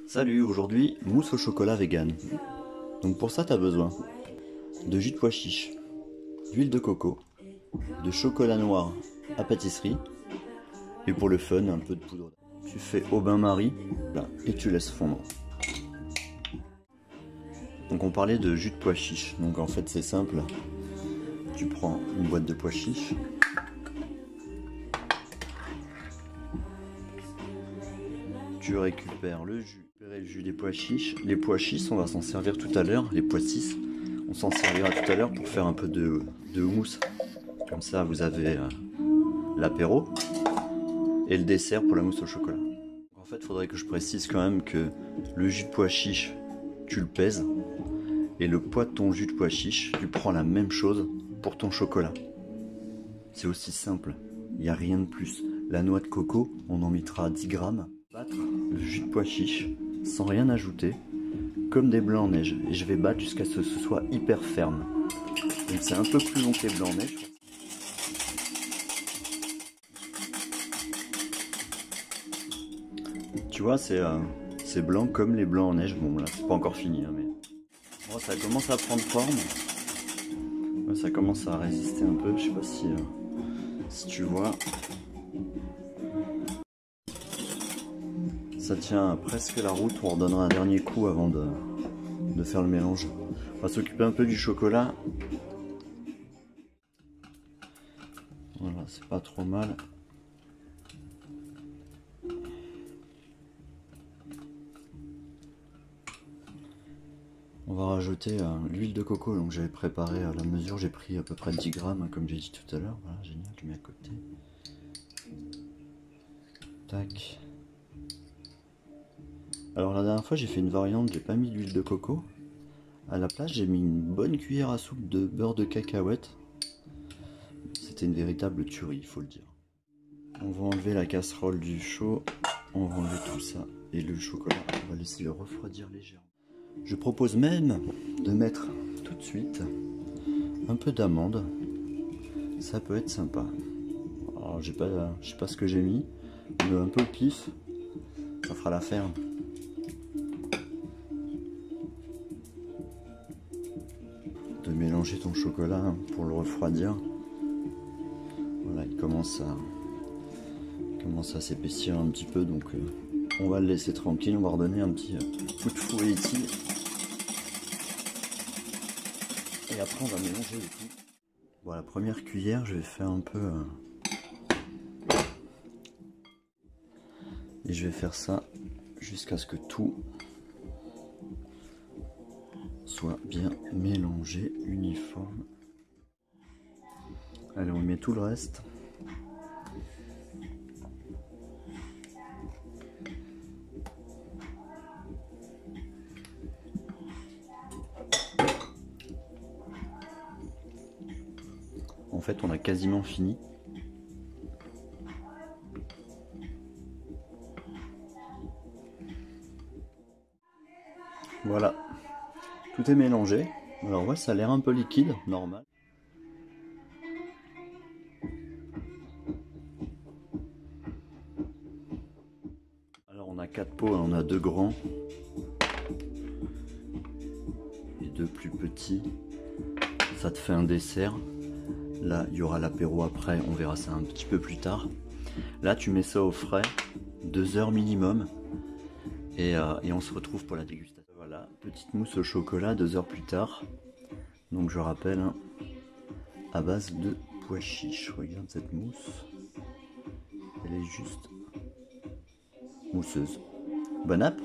Salut, aujourd'hui mousse au chocolat vegan. Donc pour ça tu as besoin de jus de pois chiche, d'huile de coco, de chocolat noir à pâtisserie et pour le fun un peu de poudre. Tu fais au bain-marie et tu laisses fondre. Donc on parlait de jus de pois chiche, donc en fait c'est simple. Tu prends une boîte de pois chiches, tu récupères le jus des pois chiches. Les pois chiches, on va s'en servir tout à l'heure, les pois chiches, on s'en servira tout à l'heure pour faire un peu de houmous. Comme ça, vous avez l'apéro et le dessert pour la mousse au chocolat. En fait, il faudrait que je précise quand même que le jus de pois chiche, tu le pèses, et le poids de ton jus de pois chiche, tu prends la même chose pour ton chocolat. C'est aussi simple, il n'y a rien de plus. La noix de coco, on en mettra 10 grammes. Battre le jus de pois chiche sans rien ajouter, comme des blancs en neige. Et je vais battre jusqu'à ce que ce soit hyper ferme. Donc c'est un peu plus long que les blancs en neige. Tu vois, c'est blanc comme les blancs en neige. Bon là, c'est pas encore fini, hein, mais bon, ça commence à prendre forme. Ouais, ça commence à résister un peu. Je sais pas si tu vois. Ça tient presque la route. On redonnera un dernier coup avant de faire le mélange. On va s'occuper un peu du chocolat. Voilà, c'est pas trop mal. On va rajouter l'huile de coco, donc j'avais préparé à la mesure, j'ai pris à peu près 10 grammes, hein, comme j'ai dit tout à l'heure. Voilà, génial, je mets à côté. Tac. Alors la dernière fois j'ai fait une variante, j'ai pas mis d'huile de coco. À la place j'ai mis une bonne cuillère à soupe de beurre de cacahuète. C'était une véritable tuerie, il faut le dire. On va enlever la casserole du chaud, on va enlever tout ça. Et le chocolat, on va laisser le refroidir légèrement. Je propose même de mettre tout de suite un peu d'amande. Ça peut être sympa. Alors je sais pas ce que j'ai mis, mais un peu au pif, ça fera l'affaire. De mélanger ton chocolat pour le refroidir. Voilà, il commence à s'épaissir un petit peu, donc on va le laisser tranquille. On va redonner un petit coup de fouet. Et après on va mélanger le tout. Voilà, première cuillère, je vais faire un peu et je vais faire ça jusqu'à ce que tout soit bien mélangé, uniforme. Allez, on met tout le reste. En fait, on a quasiment fini. Voilà, tout est mélangé. Alors ouais, ça a l'air un peu liquide, normal. Alors on a 4 pots, on a 2 grands et 2 plus petits. Ça te fait un dessert. Là, il y aura l'apéro après, on verra ça un petit peu plus tard. Là, tu mets ça au frais, 2 heures minimum, et on se retrouve pour la dégustation. Voilà, petite mousse au chocolat 2 heures plus tard. Donc je rappelle, hein, à base de pois chiches. Regarde cette mousse, elle est juste mousseuse. Bon app!